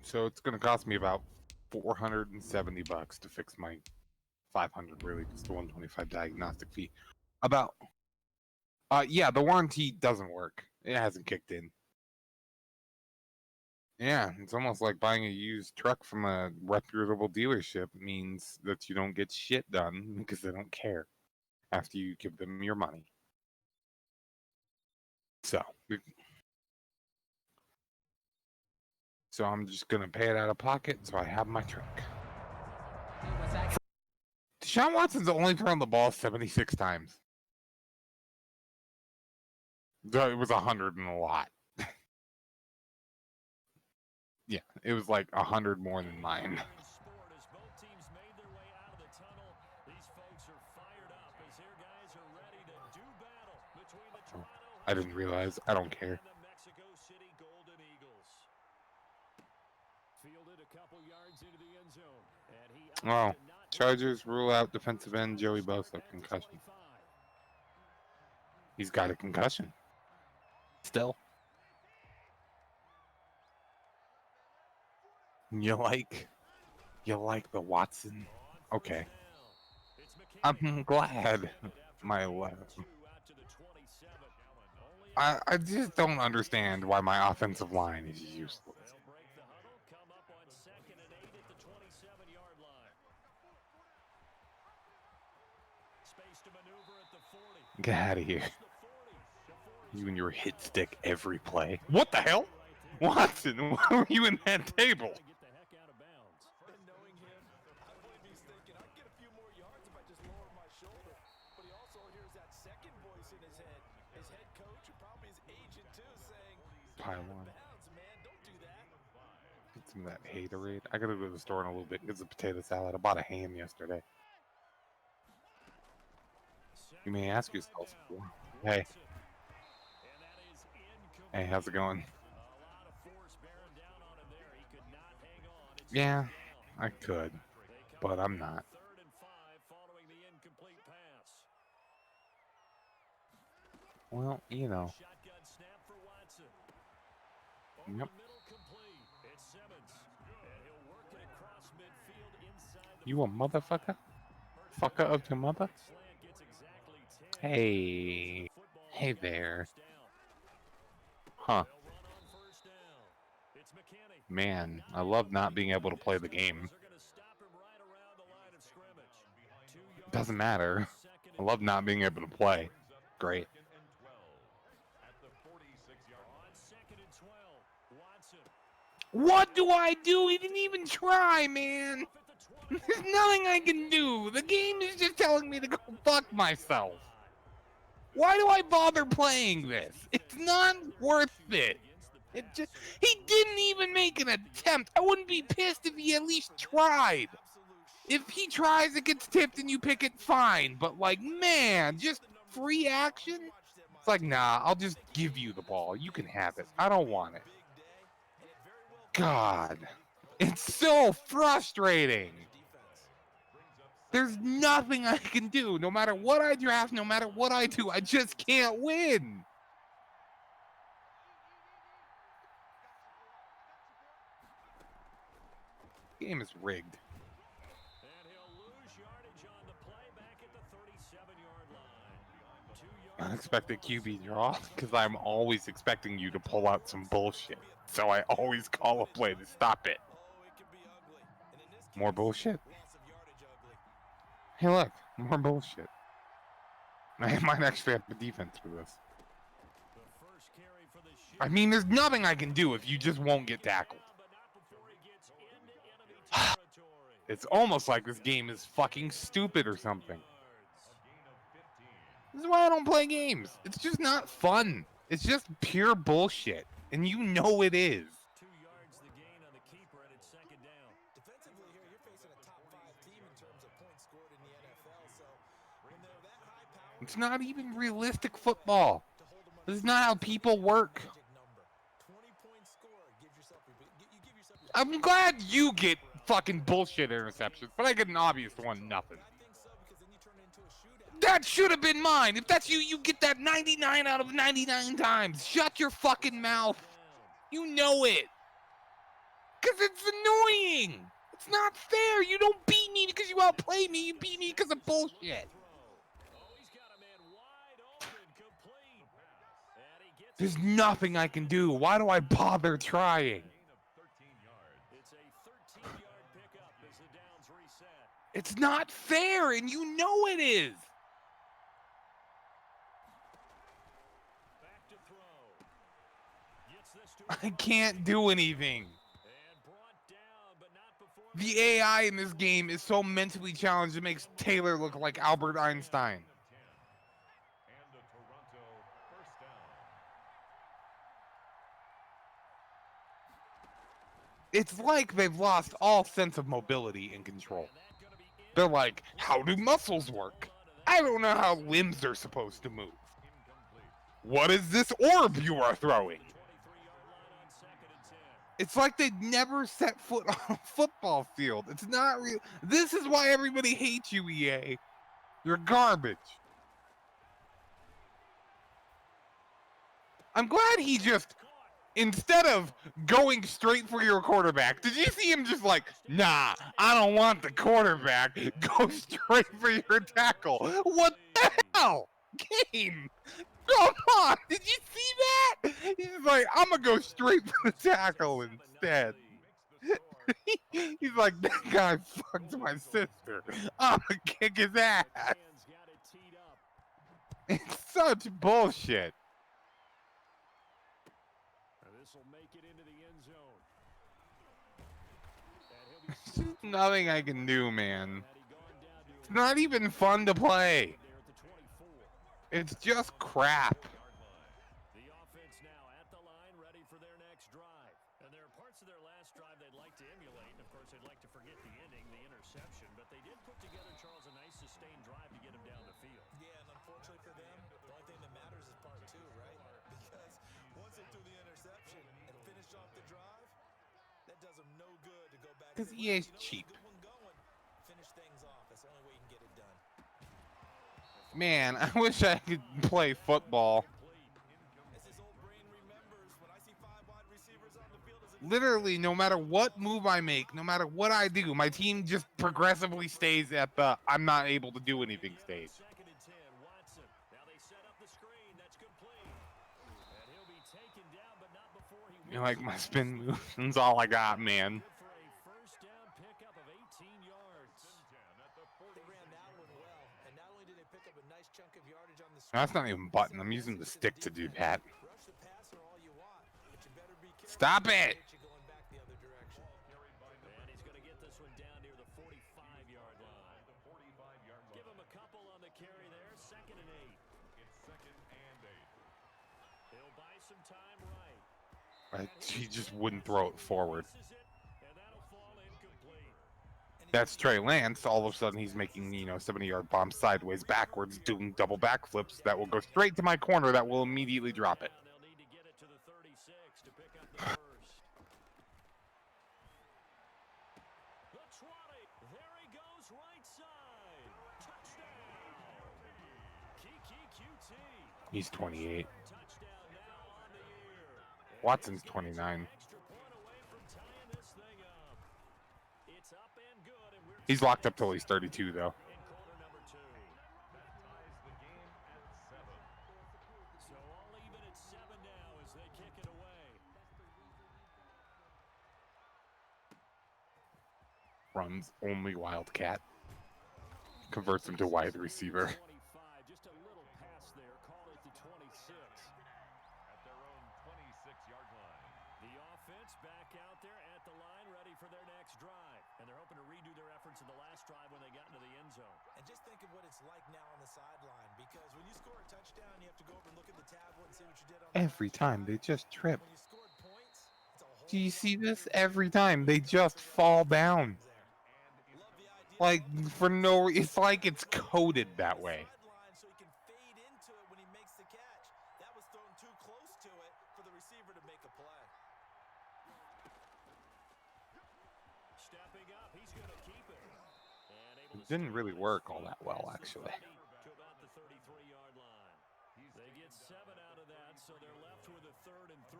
So it's going to cost me about $470 to fix my 500, really, just the 125 diagnostic fee. Yeah, the warranty doesn't work. It hasn't kicked in. Yeah, it's almost like buying a used truck from a reputable dealership means that you don't get shit done because they don't care after you give them your money. So I'm just going to pay it out of pocket so I have my truck. Deshaun Watson's only thrown the ball 76 times. It was 100 and a lot. Yeah, it was like 100 more than mine. Oh, I didn't realize. I don't care. Oh, Chargers rule out defensive end Joey Bosa concussion. He's got a concussion. Still. You like the Watson? Okay. I'm glad my left. I just don't understand why my offensive line is useless. Get out of here. You and your hit stick every play. What the hell? Watson, why were you in that table? Pile on. Get some of that haterade. I gotta go to the store in a little bit and get some potato salad. I bought a ham yesterday. You may ask yourself, hey, how's it going? Yeah, I could, but I'm not. Well, you know. Yep. You a motherfucker? Fucker of your mother? Hey. Hey there. Huh. Man, I love not being able to play the game. Doesn't matter. I love not being able to play. Great. What do I do? He didn't even try, man. There's nothing I can do. The game is just telling me to go fuck myself. Why do I bother playing this? It's not worth it. He didn't even make an attempt. I wouldn't be pissed if he at least tried. If he tries, it gets tipped and you pick it, fine. But like, man, just free action? It's like, nah, I'll just give you the ball. You can have it. I don't want it. God, it's so frustrating. There's nothing I can do. No matter what I draft, no matter what I do, I just can't win. The game is rigged. Unexpected QB draw, because I'm always expecting you to pull out some bullshit. So I always call a play to stop it. More bullshit? Hey, look, more bullshit. I might actually have a defense for this. I mean, there's nothing I can do if you just won't get tackled. It's almost like this game is fucking stupid or something. This is why I don't play games. It's just not fun. It's just pure bullshit. And you know it is. 2 yards the gain on the keeper, and it's second down. Defensively here, you're facing a top 5 team in terms of points scored in the NFL. So when they're that high power, it's not even realistic football. This is not how people work. 20-point score gives yourself I'm glad you get fucking bullshit interceptions, but I get an obvious one, nothing. That should have been mine. If that's you, you get that 99 out of 99 times. Shut your fucking mouth. You know it. Because it's annoying. It's not fair. You don't beat me because you outplay me. You beat me because of bullshit. There's nothing I can do. Why do I bother trying? It's not fair, and you know it is. I can't do anything. The AI in this game is so mentally challenged it makes Taylor look like Albert Einstein. It's like they've lost all sense of mobility and control. They're like, how do muscles work? I don't know how limbs are supposed to move. What is this orb you are throwing? It's like they never set foot on a football field. It's not real. This is why everybody hates you, EA. You're garbage. I'm glad he just, instead of going straight for your quarterback, did you see him just like, nah, I don't want the quarterback. Go straight for your tackle. What the hell? Game. Come on. Did you see that? He's like, I'm going to go straight for the tackle instead. He's like, that guy fucked my sister. I'm going to kick his ass. It's such bullshit. There's just nothing I can do, man. It's not even fun to play. It's just crap. The offense now at the line, ready for their next drive. And there are parts of their last drive they'd like to emulate. Of course, they'd like to forget the ending, the interception. But they did put together, Charles, a nice sustained drive to get him down the field. Yeah, and unfortunately for them, the only thing that matters is part two, right? Because once they threw the interception and finished off the drive, that does them no good to go back. Because EA's cheap. Good one going. Finish things off. That's the only way you can get it done. Man, I wish I could play football. As his old brain remembers, when I see 5 wide receivers on the field as a Literally, no matter what move I make, no matter what I do, my team just progressively stays at the I'm not able to do anything stage. Second and 10, Watson. Now they set up the screen. That's complete. And he'll be taken down, but not before he You like my spin move? That's all I got, man. for a first down pickup of 18 yards. They ran that one well, and not only did they pick up a nice chunk of yardage on the That's not even button. I'm using the stick to do that. rush the passer all you want, but you better be careful. Stop it! Get you going back the other direction. And he's going to get this one down near the 45-yard line. Give him a couple on the carry there. Second and 8. He'll buy some time right. He just wouldn't throw it forward. This is it, and that'll fall incomplete. That's Trey Lance. All of a sudden, he's making, 70-yard bombs sideways, backwards, doing double backflips that will go straight to my corner that will immediately drop it. They'll need to get it to the 36 to pick up the first. The 20. There he goes, right side. Touchdown. Kiki QT. He's 28. Touchdown now on the year. Watson's 29. Extra point away from tying this thing up. It's up and good, and we're He's locked up till he's 32, though. in quarter number 2. So all even at 7 now as they kick it away. Runs only Wildcat. Converts him to wide receiver. 25, just a little pass there. Call it the 26. At their own 26-yard line. The offense back out there at the line, ready for their next drive. And they're hoping to redo their efforts in the last drive when they got into the end zone. And just think of what it's like now on the sideline, because when you score a touchdown, you have to go over and look at the tablet and see what you did on Every time they just trip. When you scored points, it's a whole Do you see lot this? Every time they just fall down. there. Love the idea. Like, for no it's like it's coded that way. Sideline so he can fade into it when he makes the catch. That was thrown too close to it for the receiver to make a play. Stepping up, he's going to keep it. And able It to didn't stay really with work it. all that well, actually. To about the 33-yard line. They get 7 out of that, so they're left with a 3rd and 3.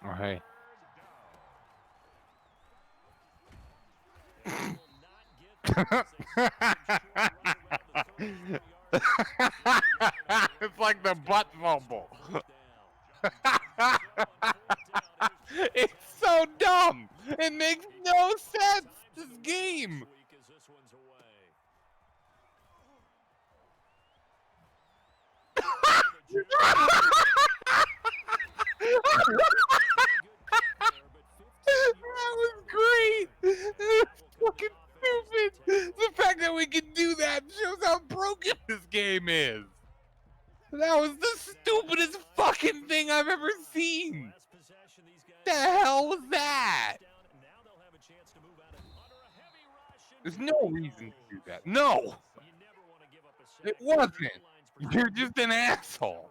Oh, hey. It's like the butt fumble. It's so dumb. It makes no sense. This game. That was great. That was fucking stupid. The fact that we can do that shows how broken this game is. That was the stupidest fucking thing I've ever seen. The hell was that? There's no reason to do that. No, it wasn't. You're just an asshole.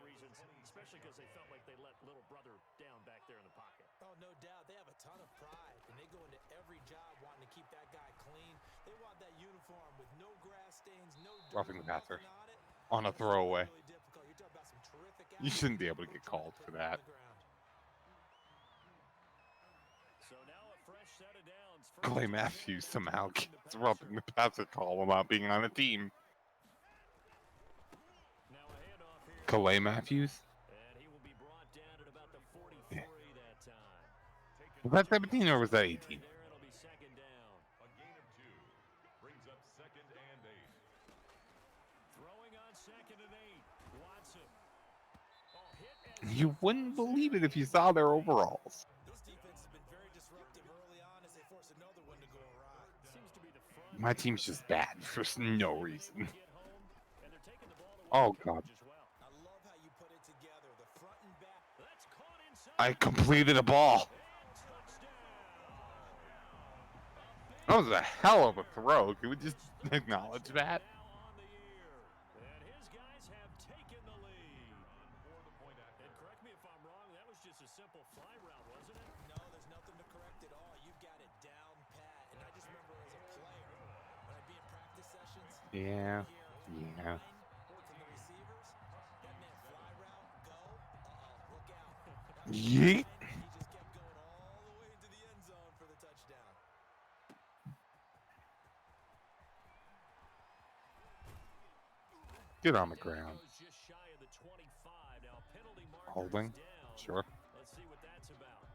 Especially because they felt like they let little brother down back there in the pocket. Oh, no doubt. They have a ton of pride, and they go into every job wanting to keep that guy clean. They want that uniform with no grass stains, no dirt, Roughing the passer nothing on it. on a throwaway. Really difficult. You're talking about some terrific You shouldn't be able to athletes get called for trying that. to put it on the ground. So now a fresh set of downs. Clay Matthews somehow gets roughing the passer call about being on a team. Now a handoff here. Clay Matthews? And he will be brought down at about the 43 that time. Was that 17 or was that 18? There it'll be second down. A gain of 2 brings up 2nd and 8. Throwing on 2nd and 8. Watson. Oh, hit and You wouldn't believe it if you saw their overalls. This defense has been very disruptive early on as they force another one to go awry. seems to be the front. My team's just bad for no reason. Get home, and they're taking the ball away Oh, from God. as well. I love how you put it together, the front and back. That's caught inside. I completed a ball. Touchdown. That was a hell of a throw. Can we just acknowledge that? Now on the year. And his guys have taken the lead. For the point after. And correct me if I'm wrong, that was just a simple fly route, wasn't it? No, there's nothing to correct at all. You've got it down pat. And I just remember as a player, when I'd be in practice sessions, Yeah. hear Yeah. from the receivers, that meant fly route, go, look out. Yeet. He just kept going all the way into the end zone for the touchdown. Get on the ground. Goes just shy of the 25. Now penalty marker Holding. down. Sure. Let's see what that's about.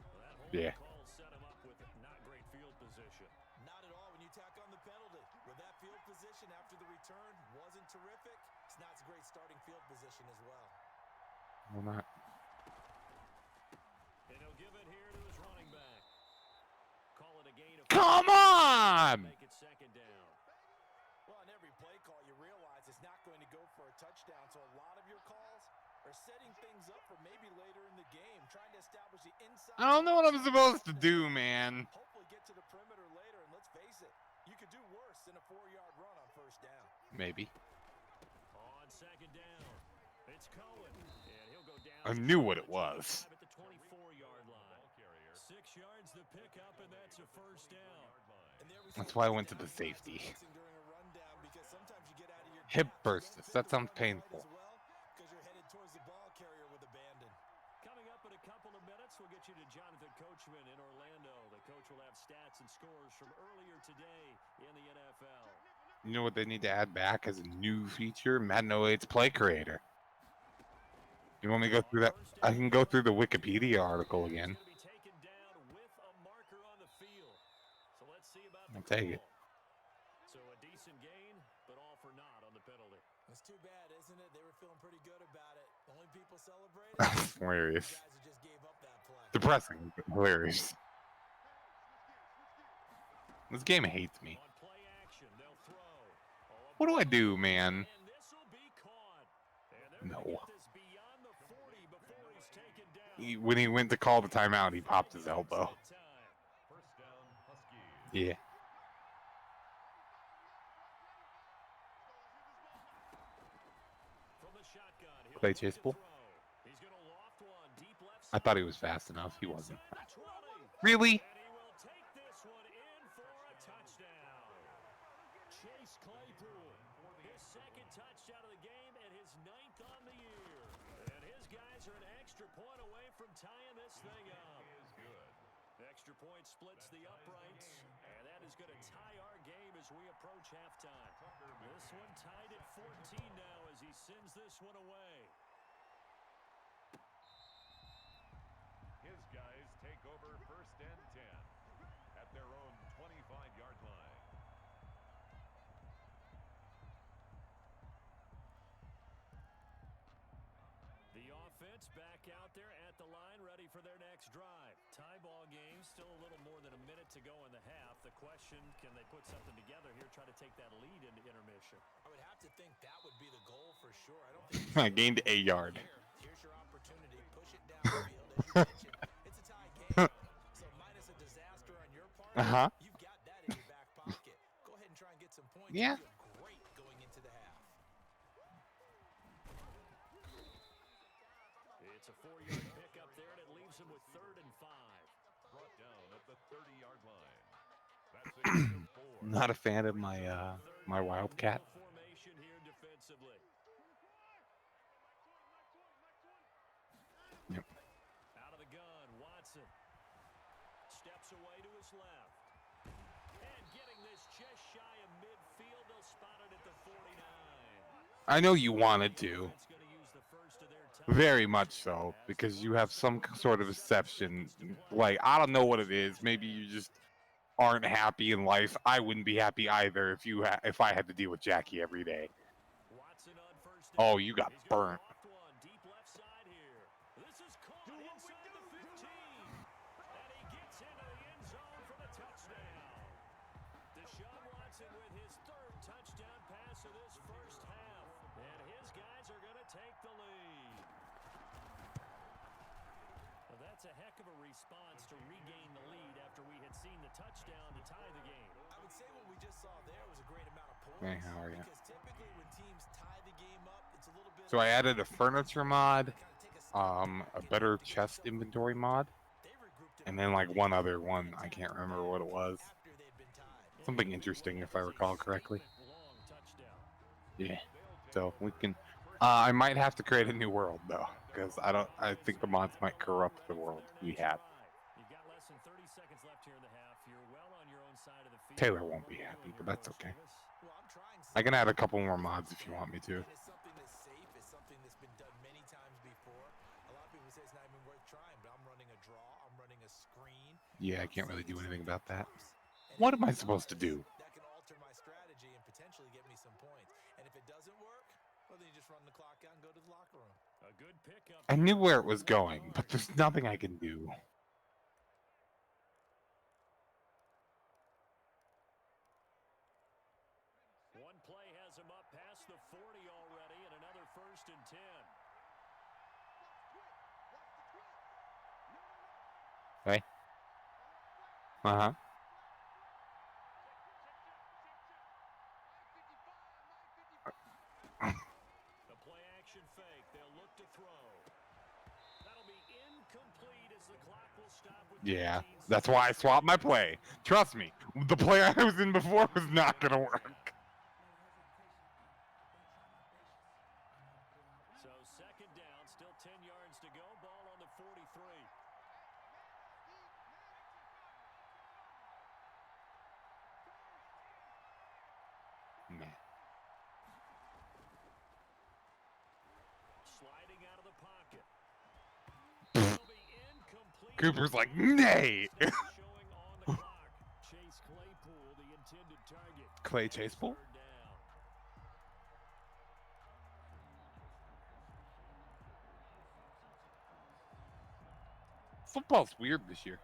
Well, that holding Yeah. call set him up with not great field position. Not at all when you tack on the penalty. With that field position after the return wasn't terrific, it's not a great starting field position as well. Well, not. And he'll give it here to his running back. Call it a gain of Come on! Make it second down. Well, on every play call, you realize it's not going to go for a touchdown, so a lot of your calls are setting things up for maybe later in the game, trying to establish the inside. I don't know what I'm supposed to do, man. Hopefully get to the perimeter later, and let's face it, you could do worse than a 4-yard run on first down. Maybe. On second down, it's Cohen, and he'll go down. I knew what it was. At the 24-yard line. 6 yards the pickup, and that's a first down. And there we That's see why I first went to down the safety. passing during a rundown because sometimes you get out of your Hip depth. burst. That sounds painful. As well, because you're headed towards the ball carrier with abandon. Coming up in a couple of minutes, we'll get you to Jonathan Coachman in Orlando. The coach will have stats and scores from earlier today in the NFL. You know what they need to add back as a new feature? Madden 08's Play Creator. You want me to go through that? I can go through the Wikipedia article again. He's gonna be taken down with a marker on the field. So let's see about the I'll take it. call. So a decent gain, but all for naught on the penalty. It's too bad, isn't it? They were feeling pretty good about it. The only people celebrating That's hilarious. guys who just gave up that play. Depressing, but hilarious. This game hates me. On play action, they'll throw. Oh, What do I do, man? and this'll be caught. And they're No. gonna get this beyond the 40 before he's taken down. When he went to call the timeout, he popped his elbow. Time. First down, Huskies. Yeah. From the shotgun, he'll Play look to chaseable? throw. He's gonna loft one deep left I thought he was fast enough. He wasn't. side, 20. Really? And he will take this one in for a touchdown. Chase Claypool, his second touchdown of the game and his 9th on the year. And his guys are an extra point away from tying this thing up. Is good. Extra point splits the uprights, and that is going to tie our game as we approach halftime. This one tied at 14 now as he sends this one away. His guys take over 1st and 10 at their own 25-yard line. The offense back out there at the line, ready for their next drive. Tie ball game, still a little more than a minute to go in the half. The question, can they put something together here, try to take that lead into intermission? I would have to think that would be the goal for sure. I don't think I gained a yard. Here's your opportunity. Push it downfield. As you mentioned, it's a tie game. So minus a disaster on your part, you've got that in your back pocket. Go ahead and try and get some points. Yeah. You feel great going into the half. It's a 4-yard pickup there, and it leaves him with 3rd and 5. Brought down at the 30-yard line. That's a gain of 4. Not a fan of my my Wildcat. Formation here defensively. Yep. Out of the gun, Watson steps away to his left. And getting this just shy of midfield, they'll spot it at the 49. I know you wanted to. It's going to use the first of their time. Very much so, because you have some sort of exception. Like, I don't know what it is. Maybe you just aren't happy in life. I wouldn't be happy either if I had to deal with Jackie every day. Watson on 1st Oh, down. you got He's got a burnt. blocked one, deep left side here. This is caught inside the 15. And he gets into the end zone for the touchdown. Deshaun Watson with his 3rd touchdown pass of this first half. And his guys are going to take the lead. Well, that's a heck of a response to regain the lead after we had seen the touchdown to tie the game. I would say what we just saw there was a great amount of points. Hey, how are you? Because typically when teams tie the game up, it's a little bit. So I added a furniture mod, Kinda take a step a better chest inventory mod, They regrouped it and then like one other one. I can't remember what it was. after they'd been tied. Something interesting, if I recall correctly. Long touchdown. Yeah. So we can. I might have to create a new world though, because I think the mods might corrupt the world we have. You've got less than 30 seconds left here in the half. You're well on your own side of the field. Taylor won't be happy, but that's okay. Well, I'm trying I can add a couple more mods if you want me to. And it's something that's safe. It's something that's been done many times before. A lot of people say it's not even worth trying, but I'm running a draw. I'm running a screen. Yeah, I can't really do anything about that. And What if am I it supposed to do? That can alter my strategy and potentially get me some points. And if it doesn't work, well, then you just run the clock out and go to the locker room. A good pickup. I knew where it was going, but there's nothing I can do. One play has him up past the 40 already, and another 1st and 10. Okay. Uh-huh. The play action fake. They'll look to throw. That'll be incomplete as the clock will stop with Yeah, 15 that's why I seconds. swapped my play. Trust me, the play I was in before was not gonna work. So 2nd down, still 10 yards to go. Ball on the 43. Man. Sliding out of the pocket. It'll be incomplete. Cooper's like, nay. Showing on the clock. Chase Claypool, the intended target. Clay Chase Pool? 3rd down. Football's weird this year.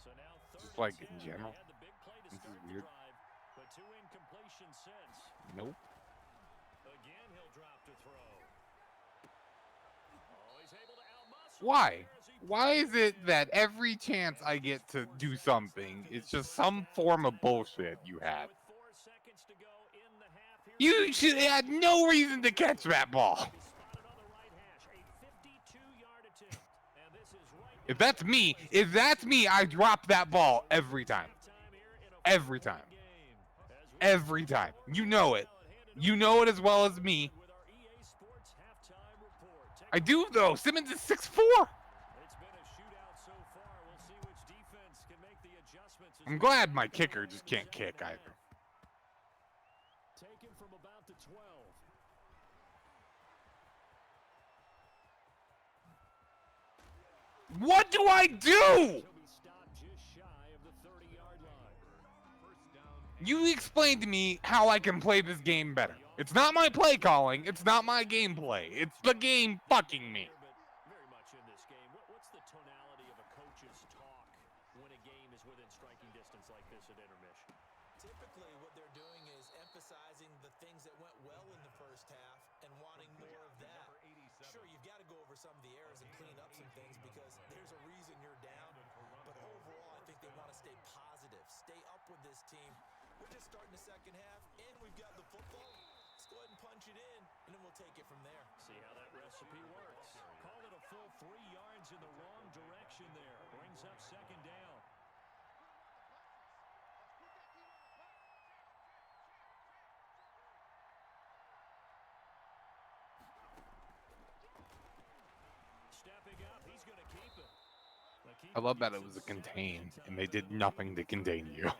So now 3rd Just and like 10. in general. They had the big play to This is start the weird. drive, but 2 incompletions since. Nope. Again, he'll drop to throw. Oh, he's able to outmuscle Why? there as he Why is it that every chance I get to do something, it's just some form of bullshit you have? With 4 seconds to go in the half, You should had no reason to catch that ball. Spotted on the right hash, a 52-yard attempt. And this is right If that's me, I drop that ball every time. halftime here in a Every time. game. As we Every time. You know it. You know it as well as me. with our EA Sports halftime report. Take I do though. Simmons is 6'4". It's been a shootout so far. We'll see which defense can make the adjustments as I'm glad my kicker just can't kick either. Taken from about the 12. What do I do? He'll be stopped just shy of the 30-yard line. First down. You explain to me how I can play this game better. It's not my play calling. It's not my gameplay. It's the game fucking me. But very much in this game. What's the tonality of a coach's talk when a game is within striking distance like this at intermission? Typically, what they're doing is emphasizing the things that went well in the first half and wanting more of that. Sure, you've got to go over some of the errors and clean up some things because there's a reason you're down. But overall, I think they want to stay positive, stay up with this team. We're just starting the second half, and we've got the football. Let's go ahead and punch it in, and then we'll take it from there. See how that recipe works. Call it a full 3 yards in the wrong direction there. Brings up second down. Stepping up, he's going to keep it. I love that it was a contain, and they did nothing to contain you. And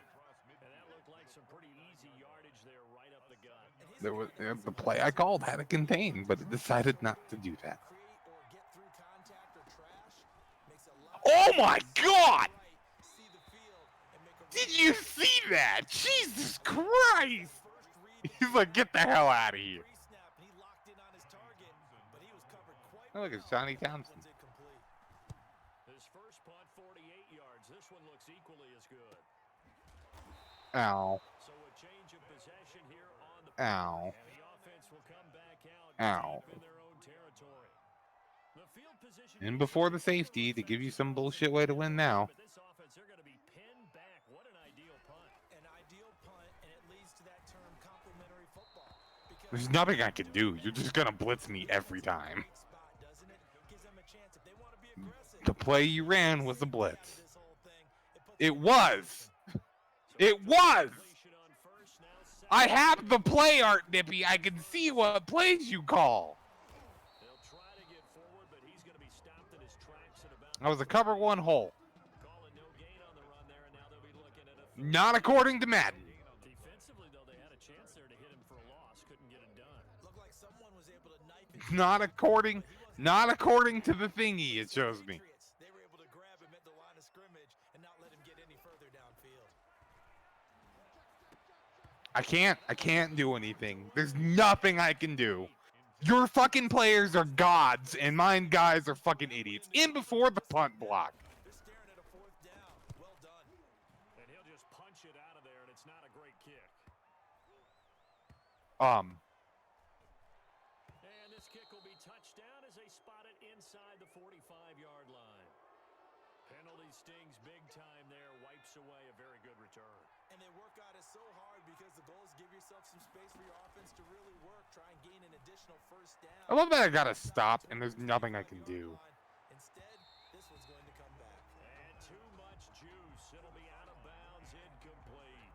that looked like some pretty easy yardage there right up the gut. There was the play I called had a contain, but it decided not to do that. Create or get through contact or trash makes a lot Oh my God! right. See the field and make a Did you see that? Jesus Christ! first read He's like, get the hell out of here. pre-snap, and he locked in on his target, but he was covered quite Oh, look, it's well. Johnny Townsend. Runs it complete. His first punt, 48 yards. This one looks equally as good. Ow. So a change of possession here on the Ow. and the offense will come back out Ow. deep in their own territory. The field position And before the safety to give you some bullshit way to win now. But this offense, they're going to be pinned back. What an ideal punt. An ideal punt, and it leads to that term complementary football. Because There's nothing I can do. You're just gonna blitz me every time. Great spot, doesn't it? Gives them a chance if they want to be aggressive. The play you ran was a blitz. This whole thing, puts It them was. It was. Completion on first, now second. I have the play art, Dippy. I can see what plays you call. They'll try to get forward, but he's going to be stopped in his tracks at about I was a cover 1 hole. calling no gain on the run there, and now they'll be looking at a Not according to Madden. defensively, though, they had a chance there to hit him for a loss. Couldn't get it done. looked like someone was able to knife it. Not according to the thingy it shows me. Patriots, they were able to grab him at the line of scrimmage and not let him get any further downfield. I can't do anything. There's nothing I can do. Your fucking players are gods, and mine guys are fucking idiots. In before the punt block. They're staring at a fourth down. Well done. And he'll just punch it out of there, and it's not a great kick. Um, And this kick will be touched down as they spot it inside the 45-yard line. Penalty stings big time there, wipes away a very good return. And they work on it so hard because the goal is give yourself some space for your offense to really work, try and gain an additional first down. I love that I gotta stop, and there's nothing I can do. Instead, this one's going to come back. And too much juice. It'll be out of bounds, incomplete.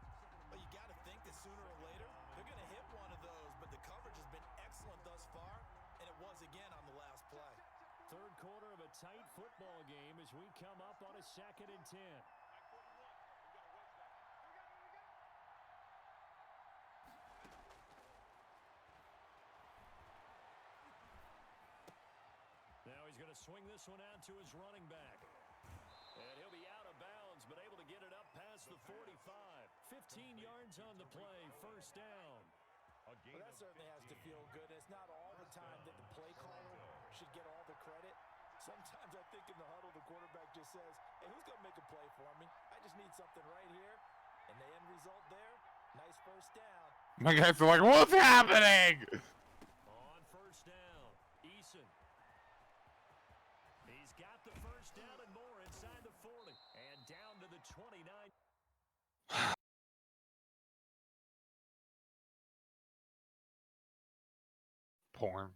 Well, you got to think that sooner or later, they're going to hit one of those, but the coverage has been excellent thus far, and it was again on the last play. Third quarter of a tight football game as we come up on a 2nd and 10. Now he's going to swing this one out to his running back. And he'll be out of bounds, but able to get it up past the 45. 15 yards on the play, first down. A gain Well, that of certainly has to feel good. It's not all the time that the play caller should get all the credit. Sometimes I think in the huddle, the quarterback just says, hey, who's going to make a play for me? I just need something right here. And the end result there, nice first down. My guys are like, what's happening? On first down, Eason. He's got the first down and more inside the 40. And down to the 29. Porn.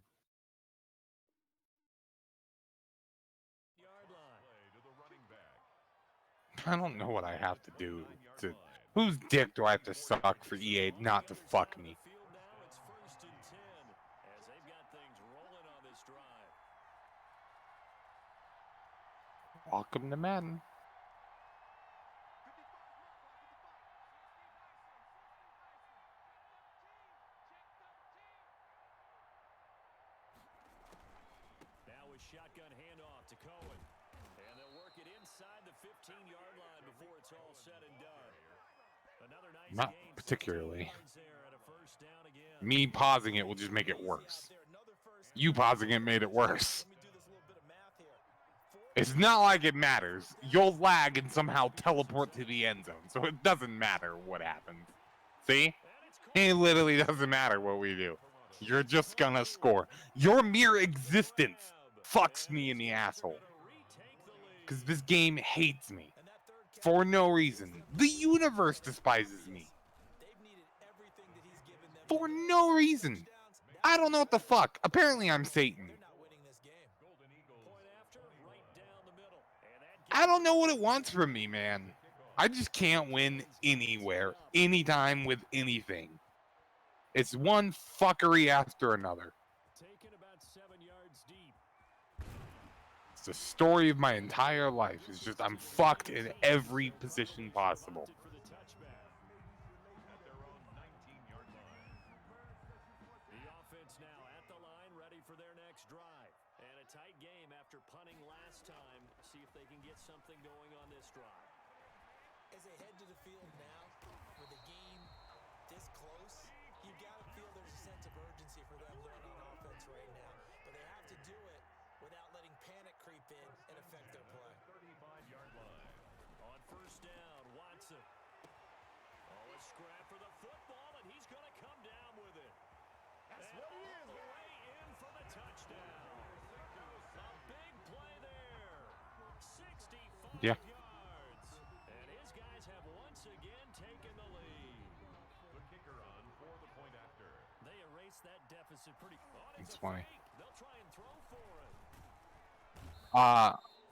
Yard line. play to the running back. I don't know what I have to do to. Whose dick do I have to suck for EA not to fuck me? Field now, it's first and 10 as they've got things rolling on this drive. Welcome to Madden. shotgun handoff to Cohen. And they'll work it inside the 15-yard line before it's all said and done. Another nice Not gain, 16 particularly. yards there and a first down again. Me pausing it will just make it worse. You pausing it made it worse. It's not like it matters. You'll lag and somehow teleport to the end zone, so it doesn't matter what happens. See? It literally doesn't matter what we do. You're just gonna score. Your mere existence fucks me in the asshole. Because this game hates me. For no reason. The universe despises me. For no reason. I don't know what the fuck. Apparently I'm Satan. I don't know what it wants from me, man. I just can't win anywhere, anytime, with anything. It's one fuckery after another. It's the story of my entire life. It's just I'm fucked in every position possible. The offense now at the line, ready for their next drive. And a tight game after punting last time. See if they can get something going on this drive. As they head to the field now, with the game this close, you've got to feel there's a sense of urgency for them going on offense right now. But they have to do it without letting panic creep in and affect their play. 35-yard line. On first down, Watson. Oh, a scrap for the football, and he's going to come down with it. That's what he is. All the way in for the touchdown. A big play there. 65 Yeah. yards. And his guys have once again taken the lead. The kicker on for the point after. They erased that deficit pretty. Oh, It's funny. They'll try and throw for it.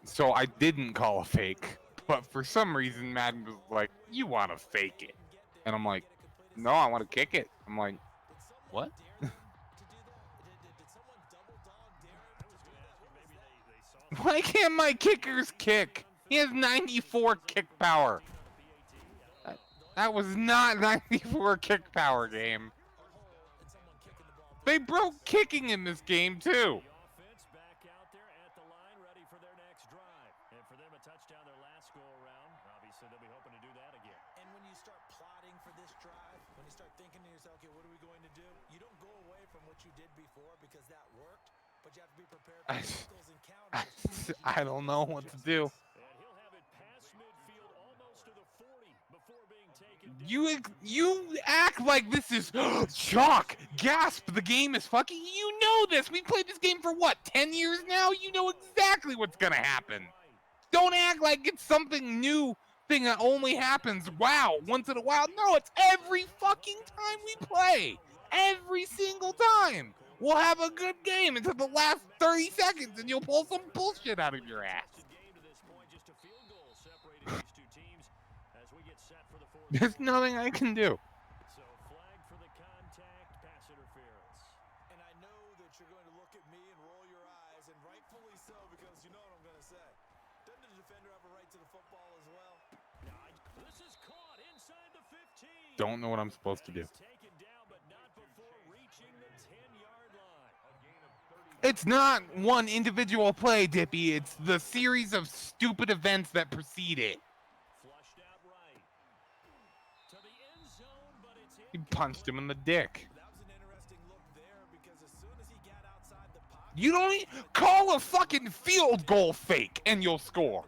So I didn't call a fake, but for some reason Madden was like, you want to fake it. And I'm like, no, I want to kick it. I'm like, what? Why can't my kickers kick? He has 94 kick power. That was not 94 kick power, game. They broke kicking in this game, too. Offense back out there at the line, ready for their next drive. And for them, a touchdown their last go-around. Obviously, they'll be hoping to do that again. And when you start plotting for this drive, when you start thinking to yourself, okay, what are we going to do? You don't go away from what you did before because that worked, but you have to be prepared for obstacles and counters. I don't know what to do. And he'll have it past midfield almost to the 40 before being taken down. You act like this is shock, gasp, the game is fucking, you know this. We played this game for what, 10 years now? You know exactly what's gonna happen. Don't act like it's something new thing that only happens, wow, once in a while. No, it's every fucking time we play. Every single time. We'll have a good game until the last 30 seconds and you'll pull some bullshit out of your ass. There's nothing I can do. So flag for the contact, pass interference. And I know that you're going to look at me and roll your eyes, and rightfully so, because you know what I'm going to say. Doesn't the defender have a right to the football as well? This is caught inside the 15. Don't know what I'm supposed to do. Taken down, but not before reaching the 10-yard line. It's not one individual play, Dippy. It's the series of stupid events that precede it. Flushed out right. To the end zone, but it's He punched him in the dick. That was an interesting look there because as soon as he got outside the pocket, You don't call a fucking field goal fake and you'll score.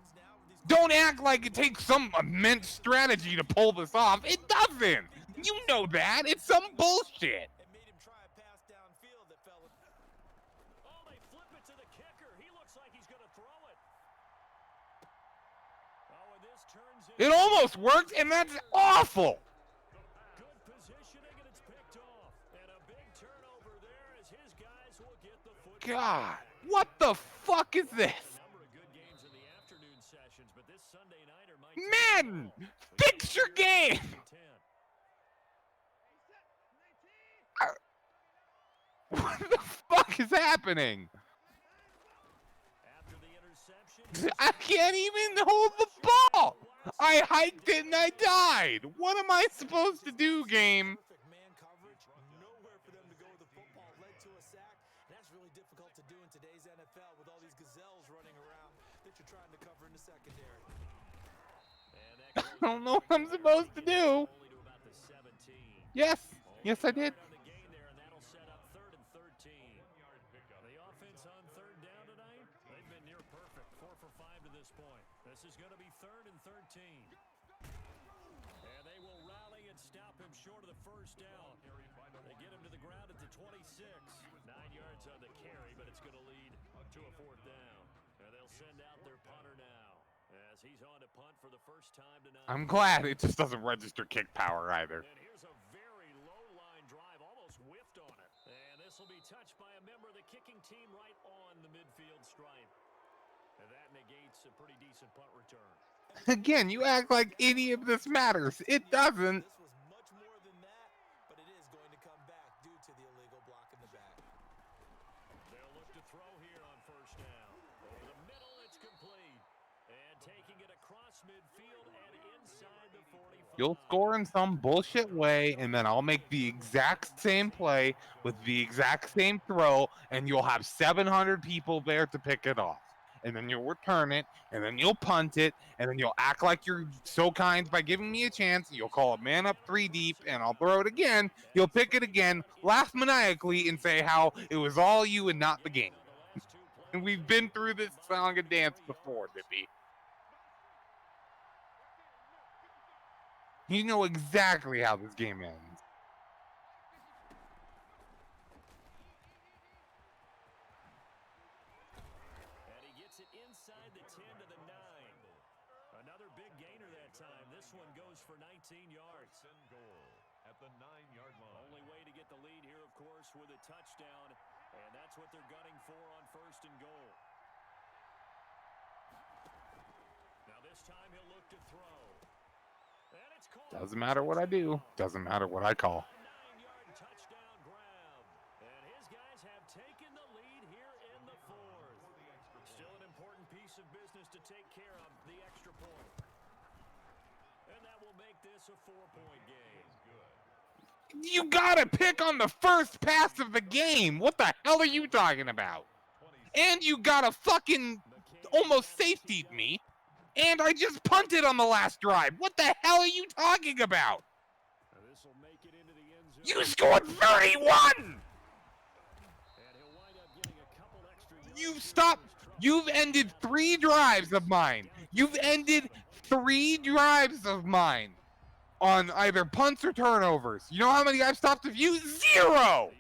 Don't act like it takes some immense strategy to pull this off. It doesn't. You know that. It's some bullshit. it made him try a pass downfield that fell. Oh, they flip it to the kicker. He looks like he's going to throw it. Oh, and this turns It almost worked, and that's awful. good positioning, and it's picked off. And a big turnover there as his guys will get the football. God, what the fuck is this? A number of good games in the afternoon sessions, but this Sunday nighter might Man, fix your game. 10. What the fuck is happening? After the interception, I can't even hold the ball. I hiked it and I died. What am I supposed to do, game? Perfect man coverage, nowhere for them to go with the football, led to a sack. That's really difficult to do in today's NFL with all these what you're trying to cover in the secondary. I don't know what I'm supposed to do. Yes. Yes, I did. The offense on third down tonight, they've been near perfect. 4 for 5 to this point. This is going to be 3rd and 13. And they will rally and stop him short of the first down. They get him to the ground at the 26. 9 yards on the carry, but it's going to lead to a 4th down. And they'll send out their punter now as he's on to punt for the first time tonight. I'm glad it just doesn't register kick power either. And here's a very low line drive, almost whiffed on it. And this will be touched by a member of the kicking team right on the midfield stripe. And that negates a pretty decent punt return. Again, you act like any of this matters. It doesn't. This was much more than that, but it is going to come back due to the illegal block in the back. They'll look to throw here on first down. Over the middle, it's complete. And taking it across midfield and inside the 45. You'll score in some bullshit way, and then I'll make the exact same play with the exact same throw, and you'll have 700 people there to pick it off. And then you'll return it, and then you'll punt it, and then you'll act like you're so kind by giving me a chance. You'll call it man up 3 deep, and I'll throw it again. You'll pick it again, laugh maniacally, and say how it was all you and not the game. And we've been through this song and dance before, Dippy. You know exactly how this game ends. And he gets it inside the 10 to the 9. Another big gainer that time. This one goes for 19 yards. Goal at the 9-yard line. Only way to get the lead here, of course, with a touchdown. And that's what they're gunning for on 1st and goal. Now this time he'll look to throw. Doesn't matter what I do. Doesn't matter what I call. 9-yard touchdown grab. And his guys have taken the lead here in the 4th. Still an important piece of business to take care of, the extra point. And that will make this a 4-point game. You gotta pick on the first pass of the game. What the hell are you talking about? And you gotta fucking almost safetied me. And I just punted on the last drive. What the hell are you talking about? This will make it into the end zone. You scored 31! You've ended 3 drives of mine. You've ended 3 drives of mine on either punts or turnovers. You know how many I've stopped of you? 0!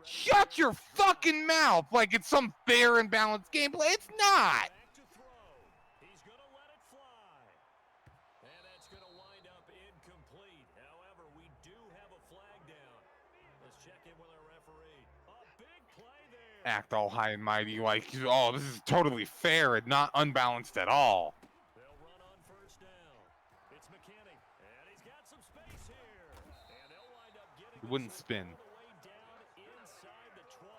Shut your fucking mouth like it's some fair and balanced gameplay. It's not! Act all high and mighty like, oh, this is totally fair and not unbalanced at all. They'll run on first down. It's McKinney, and he's got some space here. And they'll wind up getting It wouldn't spin. all the way down inside the 20.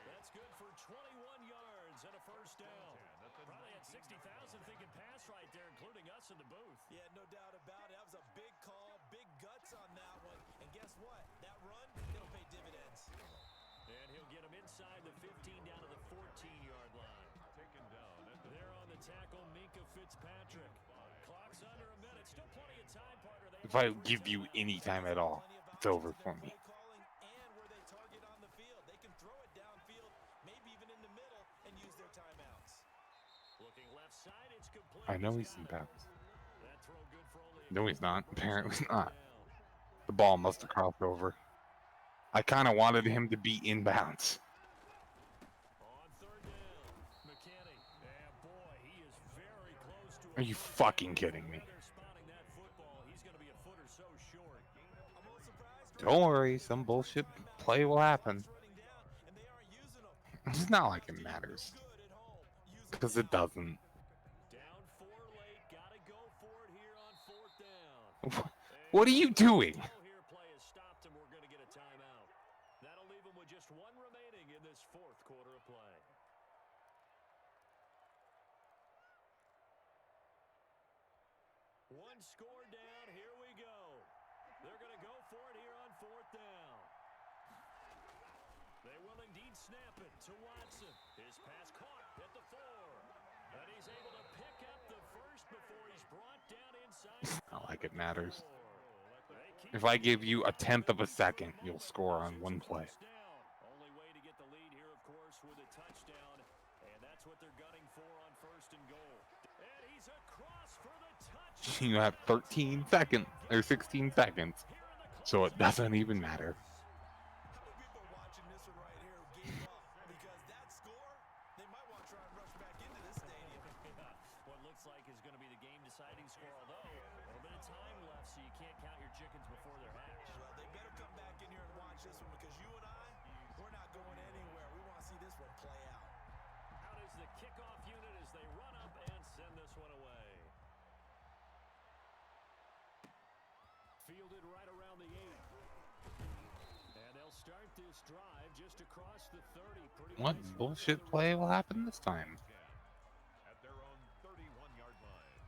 That's good for 21 yards and a first down. Probably had 60,000 thinking pass right there, including us in the booth. Yeah, no doubt about it. That was a big call, big guts on that one. And guess what? That run, it'll pay dividends. And he'll get him inside the 15 down to the 14-yard line. Taken down. There on the tackle, Minka Fitzpatrick. Clock's under a minute. Still plenty of time, partner. If I give you any time at all, it's over for me. And where they target on the field. They can throw it downfield, maybe even in the middle, and use their timeouts. Looking left side, it's complete. I know he's in bounds. That throw good for only No, he's not. Apparently not. The ball must have crossed over. I kind of wanted him to be inbounds. on third down. McKinney. And boy, he is very close to Are you fucking kidding me? They're spotting that football. He's going to be a foot or so short. I'm a little surprised. Don't worry, some bullshit play will happen. Running down, and they aren't using them. It's not like it matters. Good at home. Using Because it doesn't. Down 4 late. Got to go for it here on 4th down. What are you doing? Here play has stopped, and we're going to get a timeout. That'll leave him with just 1 remaining in this 4th quarter of play. One score down. Here we go. They're going to go for it here on 4th down. They will indeed snap it to Watson. His pass caught at the 4. It's not like it matters. If I give you a tenth of a second, you'll score on one play. Only way to get the lead here, of course, with a touchdown, and that's what they're gunning for on 1st and goal. And he's across for the touchdown. You have 13 seconds or 16 seconds, so it doesn't even matter. How many people watching this one right here gave up because that score, they might want to try and rush back into this stadium. What looks like is going to be the game-deciding score, although a little bit of time left, so you can't count your chickens before they're hatched. Well, they better come back in here and watch this one because you and I, we're not going anywhere. We want to see this one play out. Out is the kickoff unit as they run up and send this one away. Fielded right around the 8. And they'll start this drive just across the 30. What bullshit play will happen this time? At their own 31-yard line.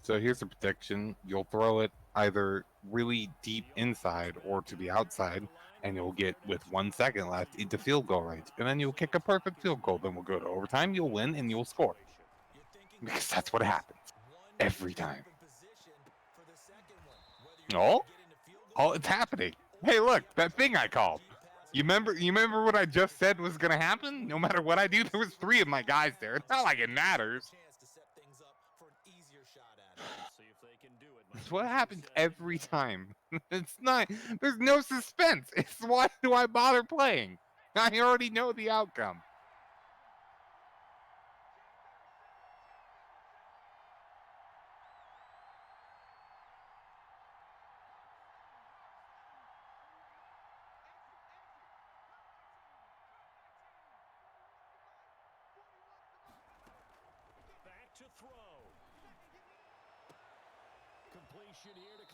So here's a prediction. You'll throw it either really deep inside or to the outside, and you'll get, with 1 second left, into field goal range. And then you'll kick a perfect field goal. Then we'll go to overtime, you'll win, and you'll score. Because that's what happens. Every time. Oh? Oh, it's happening. Hey, look, that thing I called. You remember what I just said was going to happen? No matter what I do, there was 3 of my guys there. It's not like it matters. It's what happens every time. It's not, there's no suspense. It's why do I bother playing? I already know the outcome.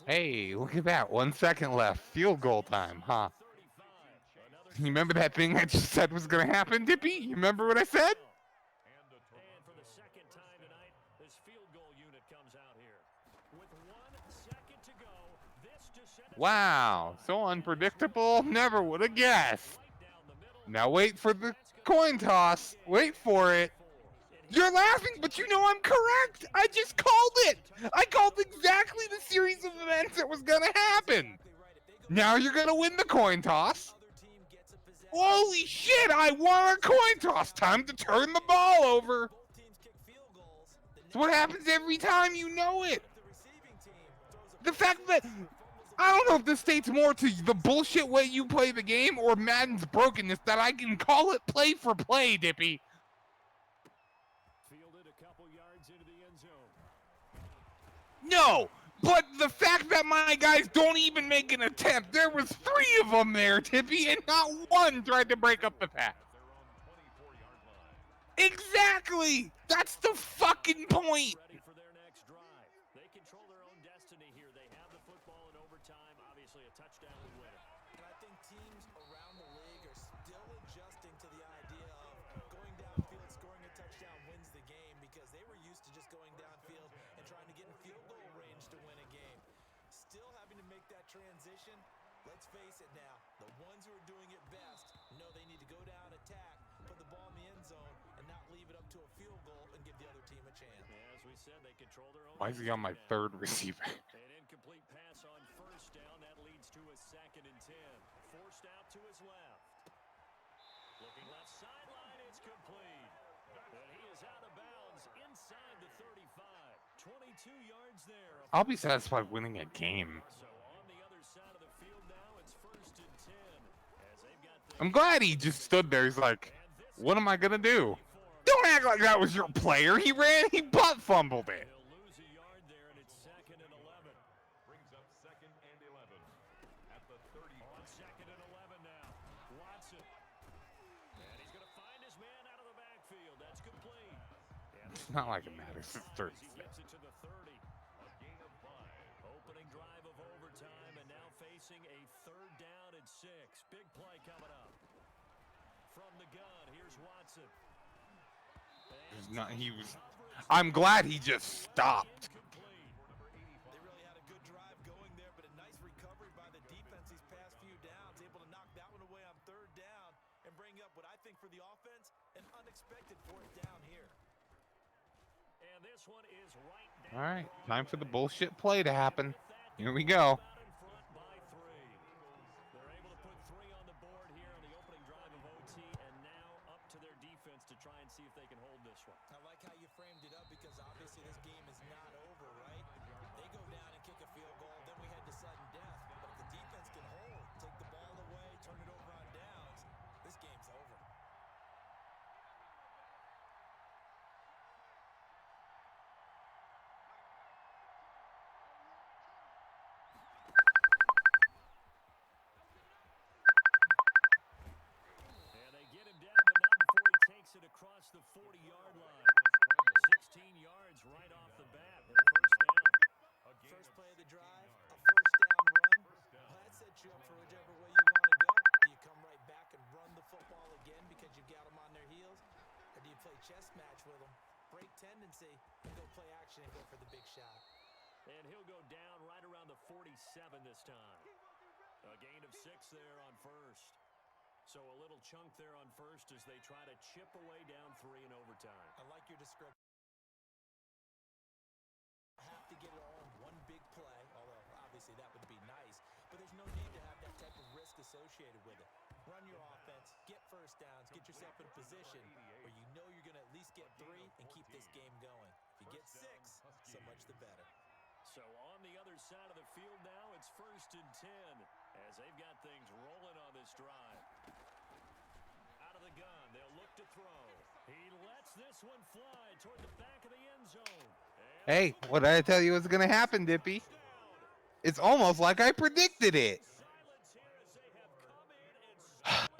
Hey, look at that. 1 second left. Field goal time, huh? You remember that thing I just said was going to happen, Dippy? You remember what I said? And for the second time tonight, this field goal unit comes out here. With 1 second to go, this to send Wow, so unpredictable. Never would have guessed. Now wait for the coin toss. Wait for it. You're laughing, but you know I'm correct. I just called it. I called exactly the series of events that was going to happen. Now you're going to win the coin toss. Holy shit, I won a coin toss. Time to turn the ball over. It's what happens every time, you know it. The fact that, I don't know if this states more to the bullshit way you play the game or Madden's brokenness that I can call it play for play, Dippy. No, but the fact that my guys don't even make an attempt, there was 3 of them there, Tippy, and not one tried to break up the pass. Exactly! That's the fucking point! ready for their next drive. They control their own destiny here. They have the football in overtime. Obviously, a touchdown would win it. And I think teams around the league are still adjusting to the idea of going downfield, scoring a touchdown wins the game because they were used to just going downfield and trying to get in field goal range to win a game. Still having to make that transition. Let's face it now, the ones who are doing it best know they need to go down, attack, put the ball in the end zone, and not leave it up to a field goal and give the other team a chance. Yeah, as we said, they control their own. Why is he on my 3rd receiver? An incomplete pass on 1st down. That leads to a 2nd and 10. Forced out to his left. Looking left sideline, it's complete. And he is out of bounds inside the 35. 22 yards there. I'll be satisfied winning a game. So on the other side of the field now, it's 1st and 10. As they've got the I'm glad he just stood there. He's like, what am I going to do? Don't act like that was your player. He ran, he butt fumbled it. He'll lose a yard there, and it's 2nd and 11. Brings up 2nd and 11 at the 30. On 2nd and 11 now. Watson. And he's going to find his man out of the backfield. That's complete. It's not like it matters. It's third. He gets it to the 30. A gain of 5. Opening drive of overtime, and now facing a 3rd down and 6. Big play coming up. From the gun, here's Watson. There's not, I'm glad he just stopped. They really had a good drive going there, but a nice recovery by the defense these past few downs, able to knock that one away on 3rd down and bring up what I think for the offense, an unexpected fourth down here. And this one is right down. All right, time for the bullshit play to happen. Here we go. In front by 3. They're able to put 3 on the board here on the opening drive of OT, and now up to their defense to try and see if they can hold this one. I like how you framed it up because obviously this game is not over, right? They go down and kick a field goal, then we head to sudden death. But if the defense can hold, take the ball away, turn it over on downs, this game's over. And they get him down, but not before he takes it across the 40-yard line. 16 yards right off the bat, and a first down. First play of the drive, a first down run. Well, that sets you up for whichever way you want to go. Do you come right back and run the football again because you've got them on their heels? Or do you play chess match with them, break tendency, and go play action and go for the big shot? And he'll go down right around the 47 this time. A gain of 6 there on first. So a little chunk there on first as they try to chip away down 3 in overtime. I like your description. Have to get it all in one big play, although obviously that would be nice, but there's no need to have that type of risk associated with it. Run your offense, get first downs, get yourself in a position where you know you're going to at least get 3 and keep this game going. If you get 6, so much the better. So on the other side of the field now, it's 1st and 10 as they've got things rolling on this drive. Out of the gun, they'll look to throw. He lets this one fly toward the back of the end zone. Hey, what did I tell you was going to happen, Dippy? It's almost like I predicted it.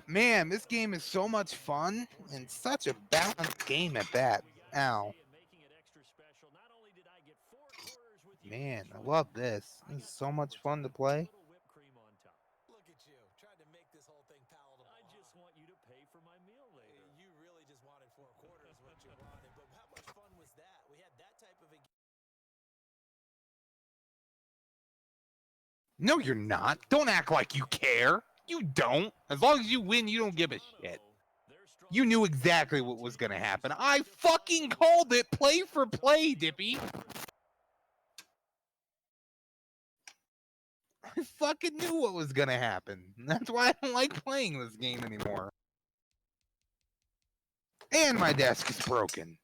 Man, this game is so much fun and such a balanced game at that. Ow. Man, I love this. This is so much fun to play. Look at you, trying to make this whole thing palatable. I just want you to pay for my meal later. You really just wanted 4 quarters what you wanted, but how much fun was that? We had that type of a game. No, you're not. Don't act like you care. You don't. As long as you win, you don't give a shit. You knew exactly what was going to happen. I fucking called it play for play, Dippy. I fucking knew what was going to happen. That's why I don't like playing this game anymore. And my desk is broken.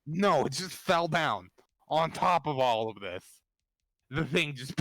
No, it just fell down on top of all of this. The thing just